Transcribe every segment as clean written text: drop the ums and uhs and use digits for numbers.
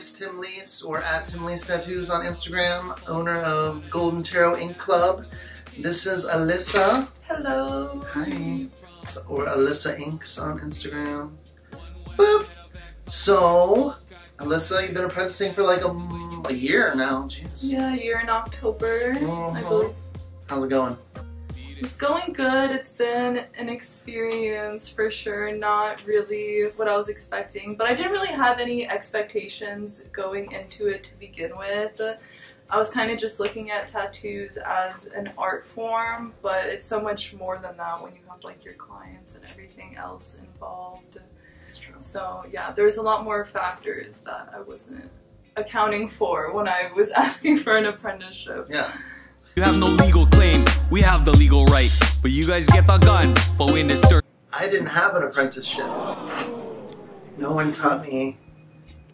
name's Tim Lease, or at Tim Lease Tattoos on Instagram, owner of Golden Tarot Ink Club. This is Alisa. Hello. Hi. Or Alisa Inks on Instagram. Boop. So, Alisa, you've been apprenticing for like a year now. Jeez. Yeah, a year in October, I believe. How's it going? It's going good. It's been an experience for sure. Not really what I was expecting, but I didn't really have any expectations going into it to begin with. I was kind of just looking at tattoos as an art form, but it's so much more than that when you have like your clients and everything else involved. That's true. So yeah, there's a lot more factors that I wasn't accounting for when I was asking for an apprenticeship. Yeah. You have no legal claim, we have the legal right, but you guys get the gun for in this dirt. I didn't have an apprenticeship. No one taught me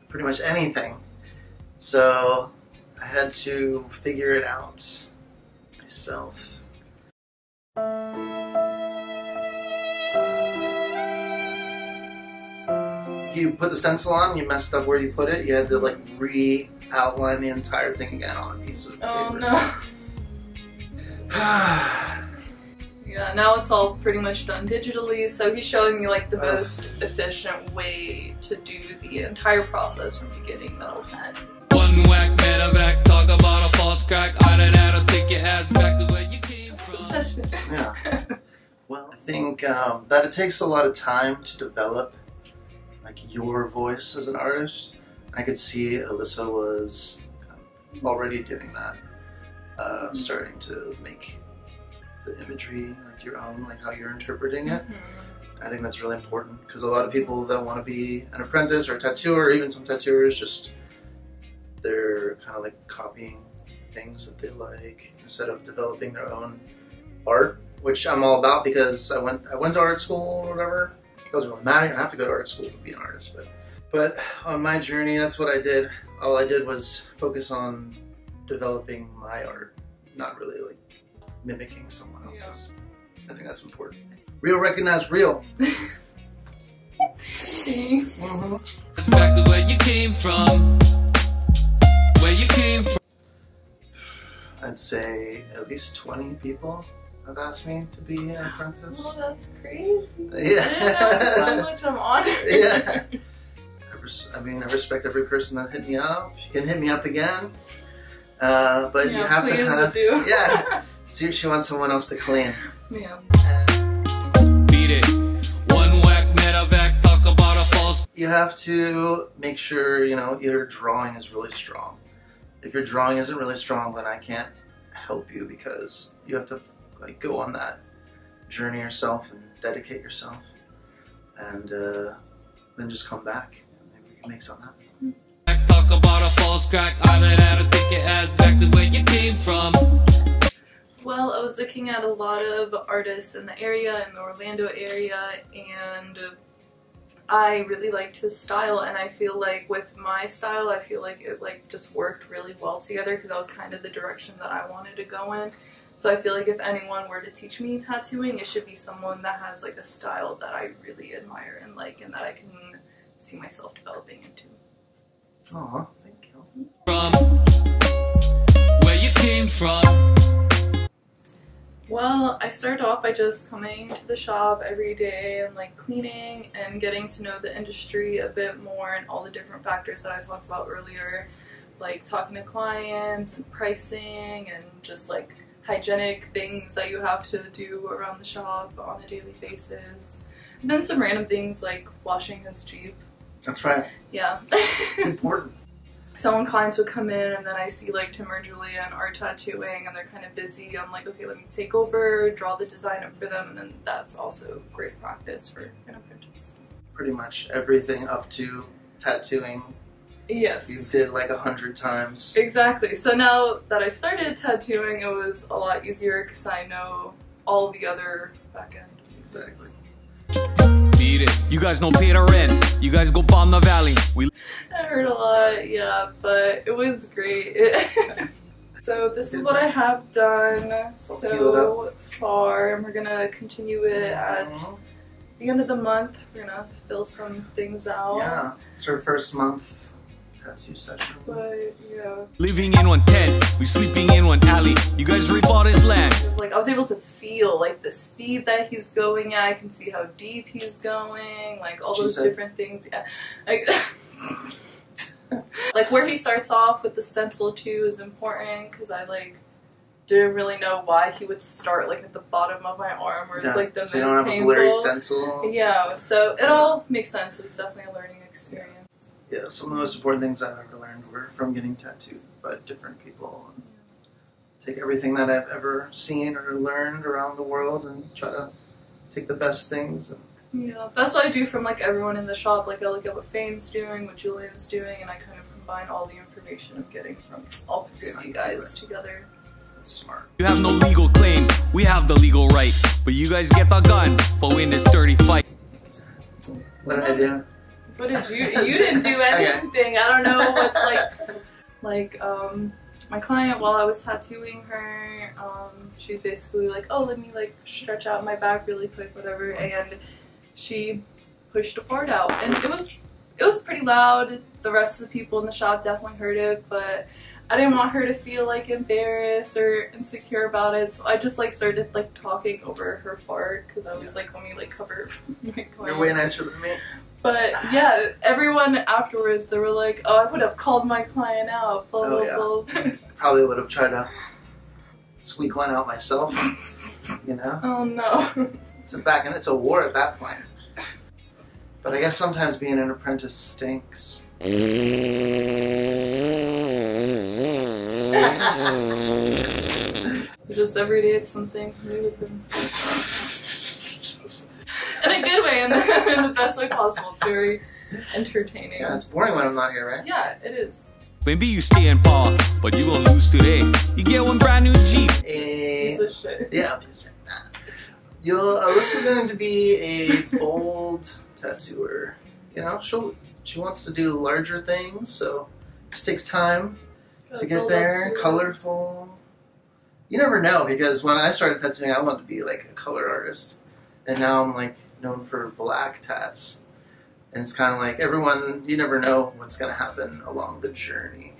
pretty much anything. So I had to figure it out myself. If you put the stencil on, you messed up where you put it, you had to like re-outline the entire thing again on a piece of paper. Oh no. Yeah, now it's all pretty much done digitally, so he's showing me like the most efficient way to do the entire process from beginning, middle to end. One whack, medevac, talk about a false crack. Out of that, I'll take your ass back to where you came from. Yeah. Well, I think that it takes a lot of time to develop like your voice as an artist. I could see Alisa was already doing that. Starting to make the imagery like your own, like how you're interpreting it. I think that's really important because a lot of people that want to be an apprentice or a tattooer, or even some tattooers, just they're kind of like copying things that they like instead of developing their own art, which I'm all about because I went to art school or whatever. It doesn't really matter. You don't have to go to art school to be an artist, but on my journey, that's what I did. All I did was focus on developing my art, not really like mimicking someone else's. Yeah. I think that's important. Real recognize real. It's back to where you came from. Where you came from. I'd say at least 20 people have asked me to be an apprentice. Oh, that's crazy. Yeah. I didn't know how much I'm honored. Yeah. I mean, I respect every person that hit me up. You can hit me up again. But yeah, you have to have, do. yeah, see if she wants someone else to clean. Yeah. Beat it. One whack, medevac, talk about a false. You have to make sure, you know, your drawing is really strong. If your drawing isn't really strong, then I can't help you because you have to like go on that journey yourself and dedicate yourself, and then just come back and maybe we can make something happen. Talk about a false crack. I'm an addict, take your ass back to where you came from. Well, I was looking at a lot of artists in the area, in the Orlando area, and I really liked his style, and I feel like with my style, I feel like it like just worked really well together because that was kind of the direction that I wanted to go in. So I feel like if anyone were to teach me tattooing, it should be someone that has like a style that I really admire and like, and that I can see myself developing into. Aw, thank you. From where you came from. Well, I started off by just coming to the shop every day and like cleaning and getting to know the industry a bit more and all the different factors that I talked about earlier, like talking to clients and pricing and just like hygienic things that you have to do around the shop on a daily basis. And then some random things like washing his Jeep. That's right. Yeah. It's important. So when clients would come in and then I see like Tim or Julia and art tattooing and they're kind of busy, I'm like, okay, let me take over, draw the design up for them, and then that's also great practice for an apprentice. Pretty much everything up to tattooing. Yes. You did like 100 times. Exactly. So now that I started tattooing, it was a lot easier because I know all the other back end. Exactly. Beat it. You guys don't pay the rent. You guys go bomb the valley. I heard a lot, yeah, but it was great. So this is what I have done so far, and we're gonna continue it at the end of the month. We're gonna fill some things out. Yeah, it's her first month tattoo session. But yeah. Living in one tent, we sleeping in one alley. You guys rape all this land. Like I was able to feel like the speed that he's going at. I can see how deep he's going. Like all those different things. Yeah. Like, like where he starts off with the stencil too is important because I like didn't really know why he would start like at the bottom of my arm where it's like the most you don't have painful. a blurry stencil. Yeah, so it all makes sense. It's definitely a learning experience. Yeah, some of the most important things I've ever learned were from getting tattooed by different people. And take everything that I've ever seen or learned around the world and try to take the best things. And yeah, that's what I do from like everyone in the shop. Like I look at what Fane's doing, what Julian's doing, and I kind of combine all the information I'm getting from all three of you guys together. That's smart. You have no legal claim, we have the legal right. But you guys get the guns for win this dirty fight. What did I do? What did you? You didn't do anything. Okay. I don't know what's like my client while I was tattooing her, she was basically like, oh, let me like stretch out my back really quick, whatever, and she pushed a fart out, and it was pretty loud. The rest of the people in the shop definitely heard it, but I didn't want her to feel like embarrassed or insecure about it, so I just like started like talking over her fart because I was like, let me like cover my client. You're way nicer than me. But yeah, everyone afterwards, they were like, oh, I would have called my client out, blah, blah, blah. Probably would have tried to squeak one out myself, you know? Oh no. It's a war at that point. But I guess sometimes being an apprentice stinks. Just every day it's something new with them. In a good way, in the best way possible. It's very entertaining. Yeah, it's boring when I'm not here, right? Yeah, it is. Maybe you stay in power, but you gonna lose today. You get one brand new Jeep. Piece of shit. Yeah. Alyssa's going to be a bold tattooer. You know, she wants to do larger things, so it just takes time to get there. Colorful. You never know, because when I started tattooing, I wanted to be like a color artist, and now I'm like known for black tats. And it's kind of like everyone, you never know what's going to happen along the journey.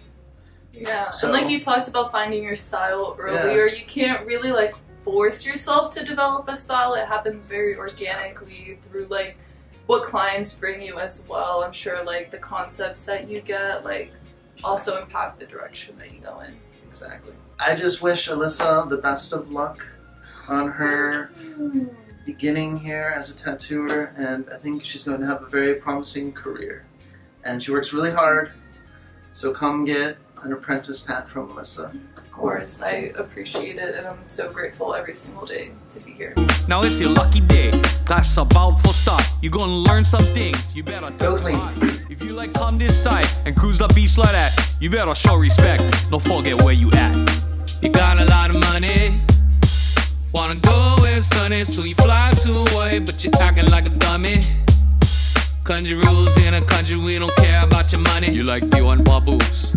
Yeah, so, and like you talked about finding your style earlier, you can't really like force yourself to develop a style. It happens very organically through like what clients bring you as well. I'm sure like the concepts that you get like also impact the direction that you go in. Exactly. I just wish Alisa the best of luck on her beginning here as a tattooer, and I think she's going to have a very promising career. And she works really hard, so come get an apprentice tat from Alisa. Of course, I appreciate it, and I'm so grateful every single day to be here. Now it's your lucky day. That's about for start. You're gonna learn some things. You better go clean. If you like come this side and cruise the beach like that, you better show respect. Don't forget where you at. You got a lot of money. Wanna go where it's sunny, so you fly to Hawaii, but you're acting like a dummy. Country rules in a country, we don't care about your money. You like you and baboos.